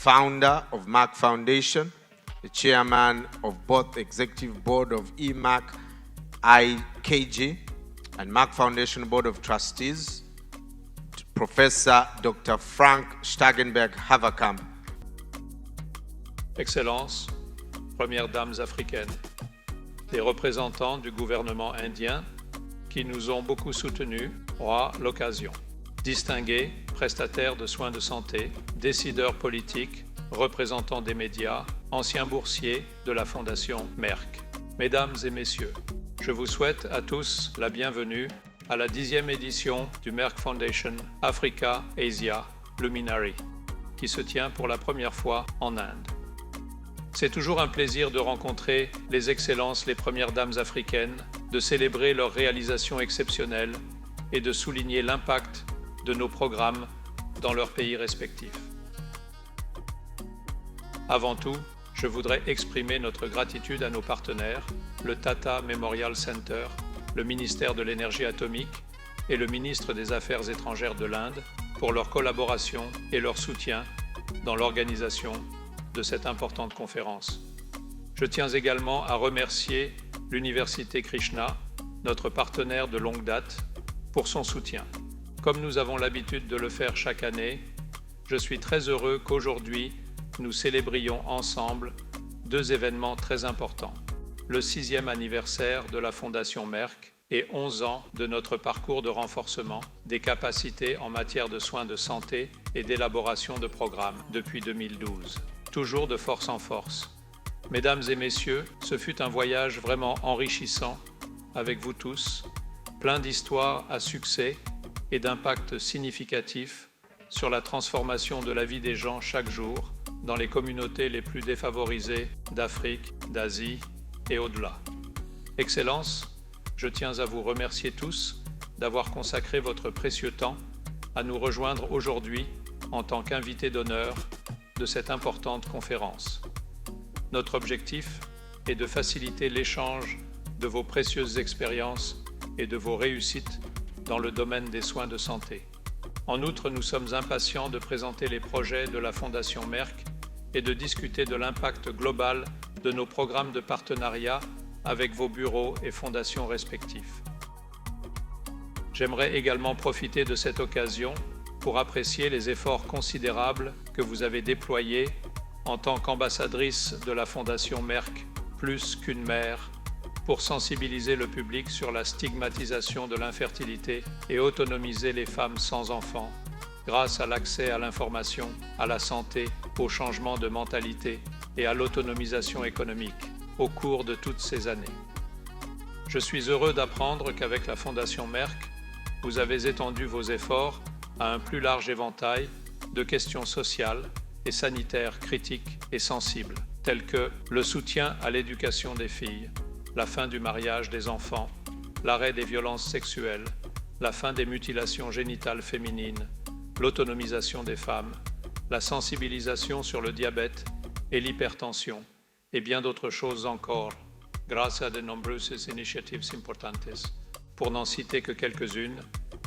founder of Merck Foundation, the chairman of both executive board of EMAC IKG and Merck Foundation Board of Trustees, Professor Dr. Frank Starkenberg-Haverkamp. Excellences, Premières Dames africaines, des représentants du gouvernement indien qui nous ont beaucoup soutenus aura l'occasion. Distingués, prestataires de soins de santé, décideurs politiques, représentants des médias, anciens boursiers de la Fondation Merck. Mesdames et messieurs, je vous souhaite à tous la bienvenue à la 10e édition du Merck Foundation Africa Asia Luminary, qui se tient pour la première fois en Inde. C'est toujours un plaisir de rencontrer les excellences, les premières dames africaines, de célébrer leurs réalisations exceptionnelles et de souligner l'impact de nos programmes dans leurs pays respectifs. Avant tout, je voudrais exprimer notre gratitude à nos partenaires, le Tata Memorial Center, le ministère de l'Énergie atomique et le ministre des Affaires étrangères de l'Inde pour leur collaboration et leur soutien dans l'organisation de cette importante conférence. Je tiens également à remercier l'Université Krishna, notre partenaire de longue date, pour son soutien. Comme nous avons l'habitude de le faire chaque année, je suis très heureux qu'aujourd'hui, nous célébrions ensemble deux événements très importants. Le 6e anniversaire de la Fondation Merck et 11 ans de notre parcours de renforcement des capacités en matière de soins de santé et d'élaboration de programmes depuis 2012. Toujours de force en force. Mesdames et messieurs, ce fut un voyage vraiment enrichissant avec vous tous, plein d'histoires à succès et d'impact significatif sur la transformation de la vie des gens chaque jour dans les communautés les plus défavorisées d'Afrique, d'Asie et au-delà. Excellences, je tiens à vous remercier tous d'avoir consacré votre précieux temps à nous rejoindre aujourd'hui en tant qu'invités d'honneur de cette importante conférence. Notre objectif est de faciliter l'échange de vos précieuses expériences et de vos réussites dans le domaine des soins de santé. En outre, nous sommes impatients de présenter les projets de la Fondation Merck et de discuter de l'impact global de nos programmes de partenariat avec vos bureaux et fondations respectifs. J'aimerais également profiter de cette occasion pour apprécier les efforts considérables que vous avez déployés en tant qu'ambassadrice de la Fondation Merck, plus qu'une mère, pour sensibiliser le public sur la stigmatisation de l'infertilité et autonomiser les femmes sans enfants, grâce à l'accès à l'information, à la santé, au changement de mentalité et à l'autonomisation économique au cours de toutes ces années. Je suis heureux d'apprendre qu'avec la Fondation Merck, vous avez étendu vos efforts à un plus large éventail de questions sociales et sanitaires critiques et sensibles, telles que le soutien à l'éducation des filles, la fin du mariage des enfants, l'arrêt des violences sexuelles, la fin des mutilations génitales féminines, l'autonomisation des femmes, la sensibilisation sur le diabète et l'hypertension, et bien d'autres choses encore, grâce à de nombreuses initiatives importantes. Pour n'en citer que quelques-unes,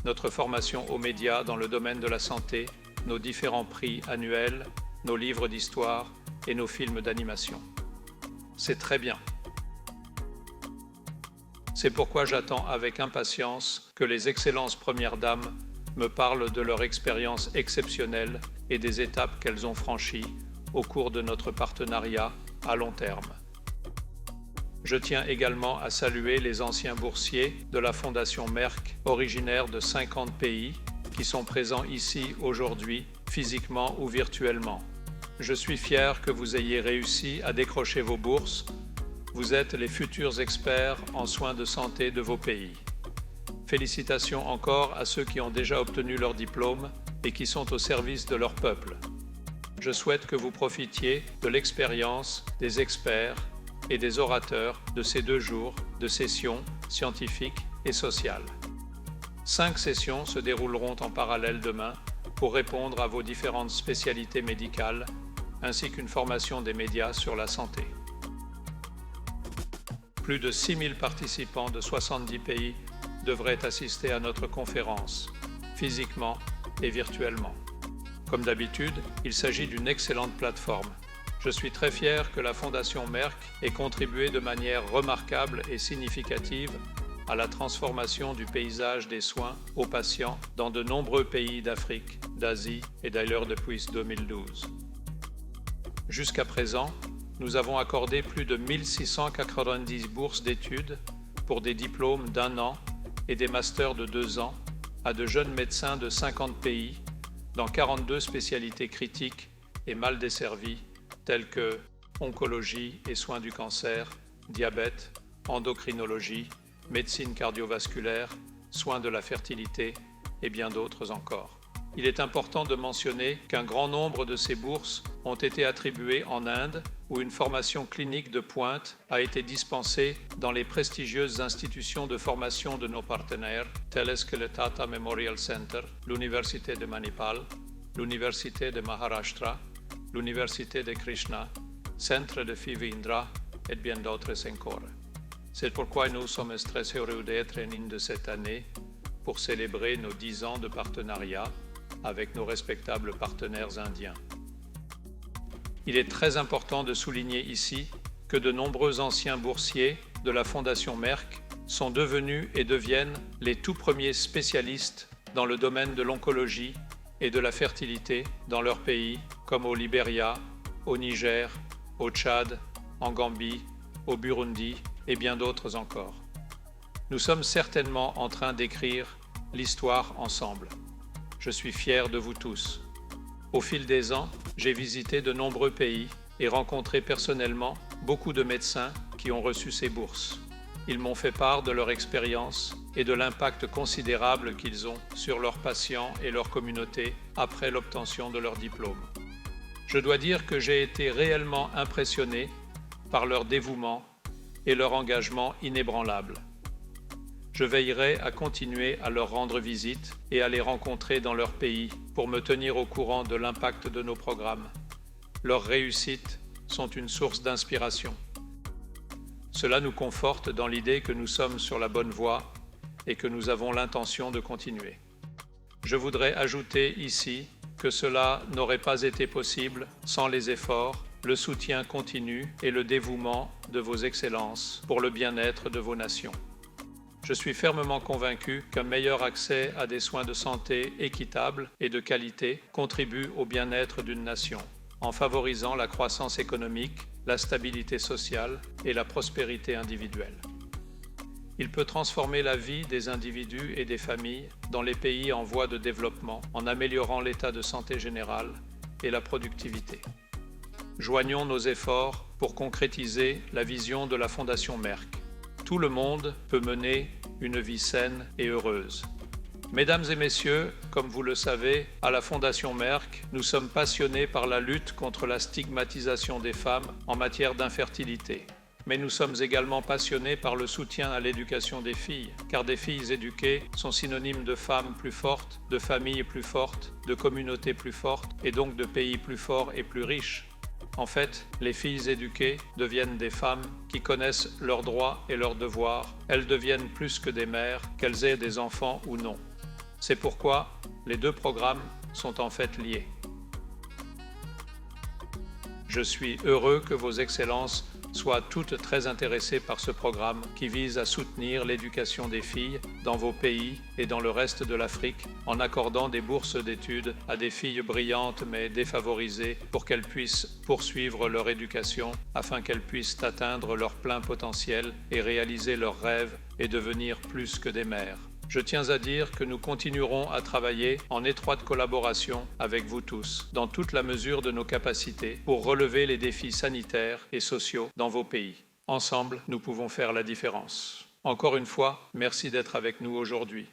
notre formation aux médias dans le domaine de la santé, nos différents prix annuels, nos livres d'histoire et nos films d'animation. C'est très bien. C'est pourquoi j'attends avec impatience que les excellences premières dames me parlent de leur expérience exceptionnelle et des étapes qu'elles ont franchies au cours de notre partenariat à long terme. Je tiens également à saluer les anciens boursiers de la Fondation Merck, originaires de 50 pays, qui sont présents ici aujourd'hui, physiquement ou virtuellement. Je suis fier que vous ayez réussi à décrocher vos bourses. Vous êtes les futurs experts en soins de santé de vos pays. Félicitations encore à ceux qui ont déjà obtenu leur diplôme et qui sont au service de leur peuple. Je souhaite que vous profitiez de l'expérience des experts et des orateurs de ces 2 jours de sessions scientifiques et sociales. 5 sessions se dérouleront en parallèle demain pour répondre à vos différentes spécialités médicales ainsi qu'une formation des médias sur la santé. Plus de 6000 participants de 70 pays devraient assister à notre conférence, physiquement et virtuellement. Comme d'habitude, il s'agit d'une excellente plateforme. Je suis très fier que la Fondation Merck ait contribué de manière remarquable et significative à la transformation du paysage des soins aux patients dans de nombreux pays d'Afrique, d'Asie et d'ailleurs depuis 2012. Jusqu'à présent, nous avons accordé plus de 1690 bourses d'études pour des diplômes d'1 an et des masters de 2 ans à de jeunes médecins de 50 pays dans 42 spécialités critiques et mal desservies telles que oncologie et soins du cancer, diabète, endocrinologie, médecine cardiovasculaire, soins de la fertilité et bien d'autres encore. Il est important de mentionner qu'un grand nombre de ces bourses ont été attribuées en Inde, où une formation clinique de pointe a été dispensée dans les prestigieuses institutions de formation de nos partenaires, telles que le Tata Memorial Center, l'Université de Manipal, l'Université de Maharashtra, l'Université de Krishna, Centre de Fivindra et bien d'autres encore. C'est pourquoi nous sommes très heureux d'être en Inde cette année pour célébrer nos 10 ans de partenariat avec nos respectables partenaires indiens. Il est très important de souligner ici que de nombreux anciens boursiers de la Fondation Merck sont devenus et deviennent les tout premiers spécialistes dans le domaine de l'oncologie et de la fertilité dans leur pays, comme au Libéria, au Niger, au Tchad, en Gambie, au Burundi et bien d'autres encore. Nous sommes certainement en train d'écrire l'histoire ensemble. Je suis fier de vous tous. Au fil des ans, j'ai visité de nombreux pays et rencontré personnellement beaucoup de médecins qui ont reçu ces bourses. Ils m'ont fait part de leur expérience et de l'impact considérable qu'ils ont sur leurs patients et leur communauté après l'obtention de leur diplôme. Je dois dire que j'ai été réellement impressionné par leur dévouement et leur engagement inébranlable. Je veillerai à continuer à leur rendre visite et à les rencontrer dans leur pays pour me tenir au courant de l'impact de nos programmes. Leurs réussites sont une source d'inspiration. Cela nous conforte dans l'idée que nous sommes sur la bonne voie et que nous avons l'intention de continuer. Je voudrais ajouter ici que cela n'aurait pas été possible sans les efforts, le soutien continu et le dévouement de vos excellences pour le bien-être de vos nations. Je suis fermement convaincu qu'un meilleur accès à des soins de santé équitables et de qualité contribue au bien-être d'une nation, en favorisant la croissance économique, la stabilité sociale et la prospérité individuelle. Il peut transformer la vie des individus et des familles dans les pays en voie de développement en améliorant l'état de santé général et la productivité. Joignons nos efforts pour concrétiser la vision de la Fondation Merck. Tout le monde peut mener une vie saine et heureuse. Mesdames et messieurs, comme vous le savez, à la Fondation Merck, nous sommes passionnés par la lutte contre la stigmatisation des femmes en matière d'infertilité. Mais nous sommes également passionnés par le soutien à l'éducation des filles, car des filles éduquées sont synonymes de femmes plus fortes, de familles plus fortes, de communautés plus fortes et donc de pays plus forts et plus riches. En fait, les filles éduquées deviennent des femmes qui connaissent leurs droits et leurs devoirs. Elles deviennent plus que des mères, qu'elles aient des enfants ou non. C'est pourquoi les deux programmes sont en fait liés. Je suis heureux que vos excellences soient toutes très intéressées par ce programme qui vise à soutenir l'éducation des filles dans vos pays et dans le reste de l'Afrique en accordant des bourses d'études à des filles brillantes mais défavorisées pour qu'elles puissent poursuivre leur éducation afin qu'elles puissent atteindre leur plein potentiel et réaliser leurs rêves et devenir plus que des mères. Je tiens à dire que nous continuerons à travailler en étroite collaboration avec vous tous, dans toute la mesure de nos capacités, pour relever les défis sanitaires et sociaux dans vos pays. Ensemble, nous pouvons faire la différence. Encore une fois, merci d'être avec nous aujourd'hui.